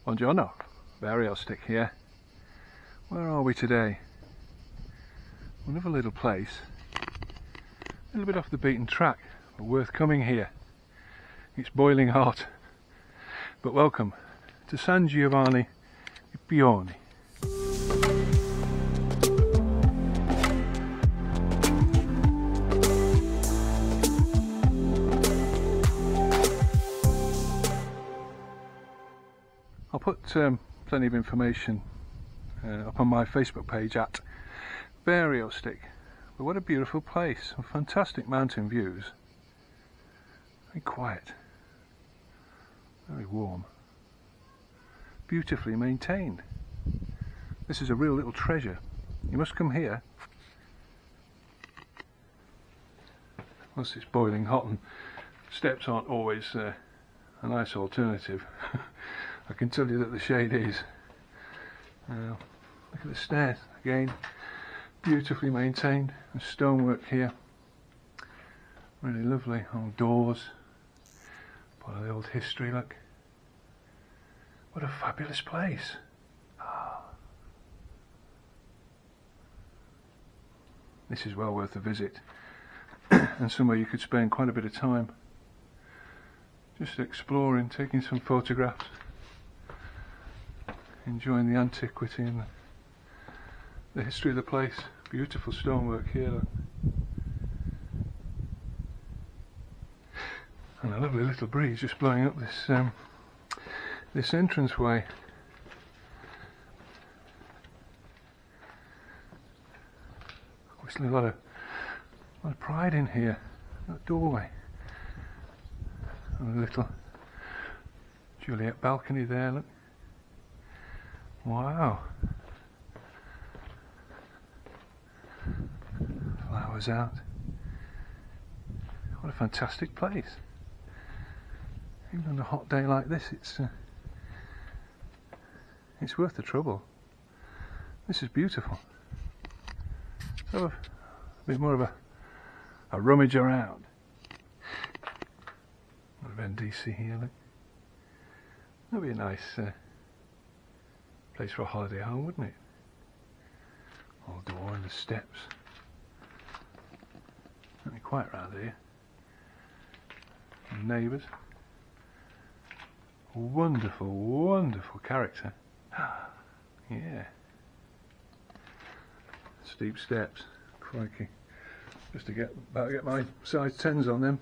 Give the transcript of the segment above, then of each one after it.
Buongiorno, Vario stick here. Where are we today? Another little place, a little bit off the beaten track, but worth coming here. It's boiling hot, but welcome to San Giovanni Lipioni. I'll put plenty of information up on my Facebook page at Vario stick. But what a beautiful place, some fantastic mountain views. Very quiet, very warm, beautifully maintained. This is a real little treasure. You must come here. Once it's boiling hot and steps aren't always a nice alternative. I can tell you that the shade is. Look at the stairs again, beautifully maintained. The stonework here, really lovely. Old doors, part of the old history. Look, what a fabulous place. This is well worth a visit, and somewhere you could spend quite a bit of time just exploring, taking some photographs, enjoying the antiquity and the history of the place. Beautiful stonework here, look. And a lovely little breeze just blowing up this this entranceway. Obviously a lot of pride in here. That doorway and a little Juliet balcony there, look. Wow. Flowers out. What a fantastic place. Even on a hot day like this, it's worth the trouble. This is beautiful. So a bit more of a rummage around. A bit of NDC here, look. That'd be a nice place for a holiday home, wouldn't it? Old door and the steps. Not quite round here. And neighbours. Wonderful, wonderful character. Yeah. Steep steps. Crikey. Just to get my size 10s on them.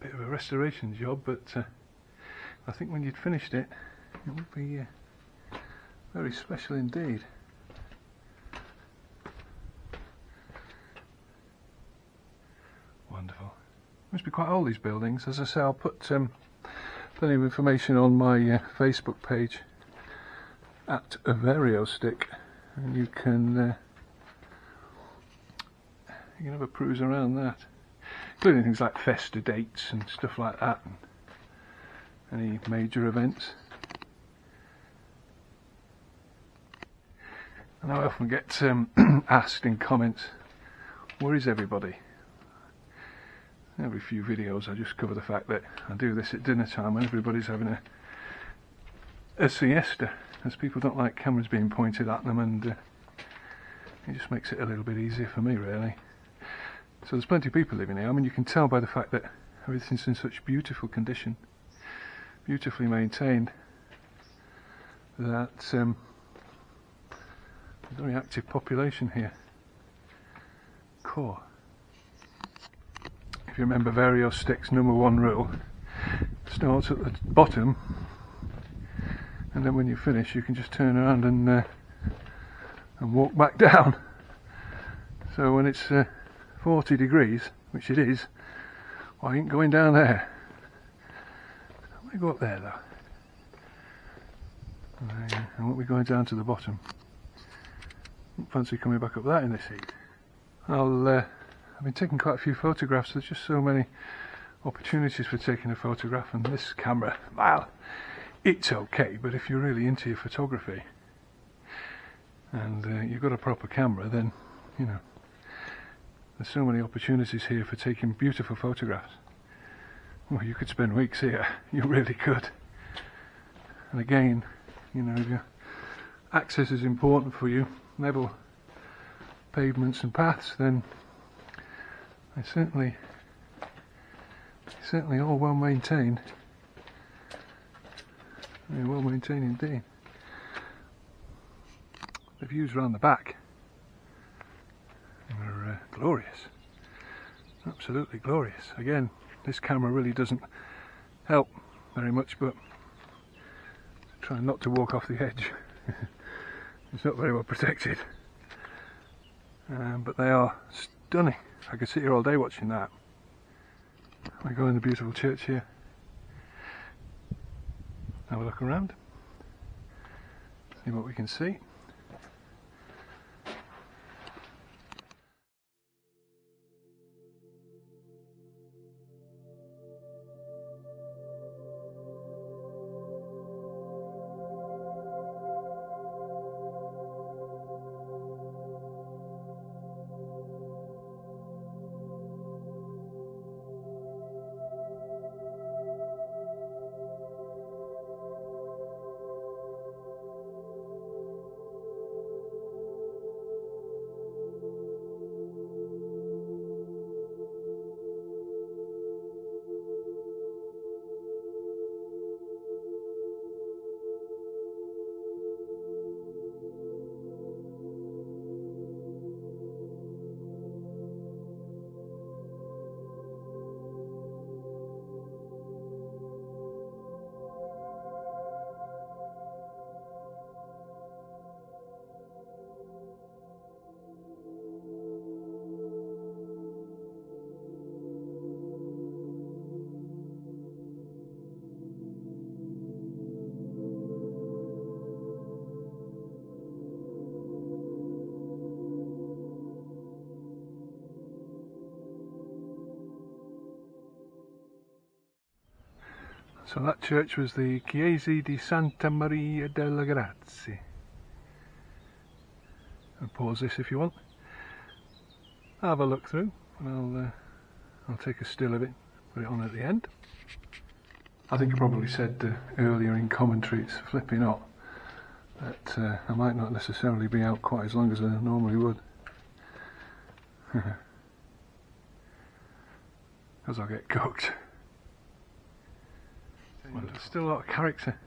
Bit of a restoration job, but I think when you'd finished it, it would be very special indeed. Wonderful. Must be quite old, these buildings. As I say, I'll put plenty of information on my Facebook page at Vario stick, and you can have a cruise around that, including things like festa dates and stuff like that, and any major events. And I often get asked in comments, where is everybody? Every few videos I just cover the fact that I do this at dinner time when everybody's having a siesta, as people don't like cameras being pointed at them, and it just makes it a little bit easier for me, really. So there's plenty of people living here. I mean, you can tell by the fact that everything's in such beautiful condition, beautifully maintained, that a very active population here. Core. If you remember Vario stick's #1 rule, starts at the bottom, and then when you finish you can just turn around and walk back down. So when it's 40 degrees, which it is, well, you ain't going down there. Let me go up there though. And won't be going down to the bottom. Don't fancy coming back up that in this heat. I've been taking quite a few photographs. There's just so many opportunities for taking a photograph, and this camera, well, it's okay, but if you're really into your photography and you've got a proper camera, then there's so many opportunities here for taking beautiful photographs. well, you could spend weeks here, you really could. And again, you know, if your access is important for you, level pavements and paths, then they're certainly all well maintained. They're well maintained indeed. The views around the back are glorious, absolutely glorious. Again, this camera really doesn't help very much, but trying not to walk off the edge. It's not very well protected, but they are stunning. I could sit here all day watching that. We go in the beautiful church here, have a look around, see what we can see. So that church was the Chiesa di Santa Maria delle Grazie. And pause this if you want. Have a look through, and I'll take a still of it, put it on at the end. I think I probably said earlier in commentary, it's flipping hot, that I might not necessarily be out quite as long as I normally would. Because I'll get cooked. Well, there's still a lot of character.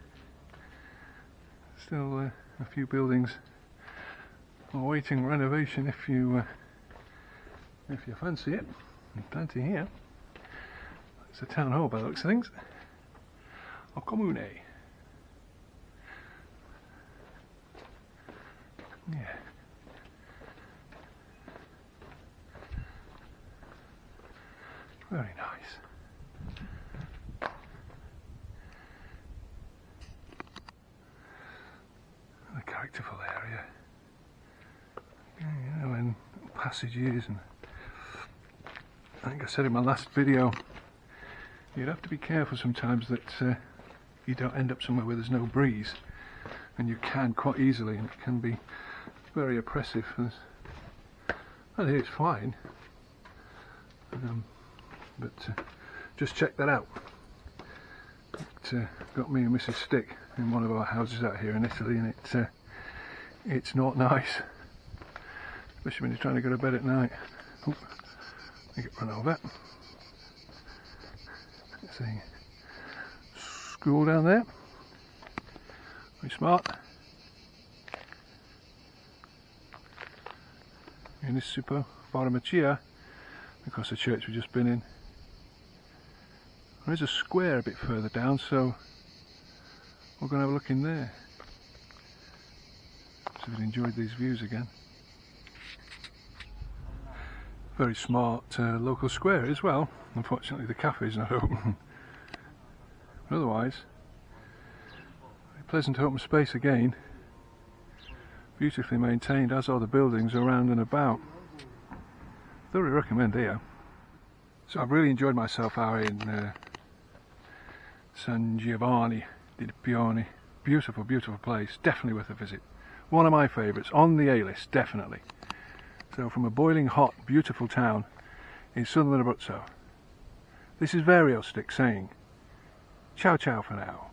Still a few buildings awaiting renovation if you fancy it. And plenty here. It's a town hall by the looks of things. Or comune. Yeah. Very nice. A characterful area. Yeah, you know, and passages, and I think I said in my last video, you'd have to be careful sometimes that you don't end up somewhere where there's no breeze, and you can quite easily, and it can be very oppressive. I think it's fine, but just check that out. It got me and Mrs. Stick in one of our houses out here in Italy, and it's not nice, especially when you're trying to go to bed at night. Oh, I get run over. Let's see, school down there, very smart. Municipal Farmacia, across the church we've just been in. There is a square a bit further down, so we're going to have a look in there. So we've enjoyed these views again. Very smart local square as well. Unfortunately the cafe is not open. But otherwise, a pleasant open space again. Beautifully maintained, as are the buildings around and about. Thoroughly recommend here. So I've really enjoyed myself out in San Giovanni Lipioni. Beautiful, beautiful place. Definitely worth a visit. One of my favourites, on the A-list, definitely. So from a boiling hot, beautiful town in southern Abruzzo, this This is Vario Stick saying ciao ciao for now.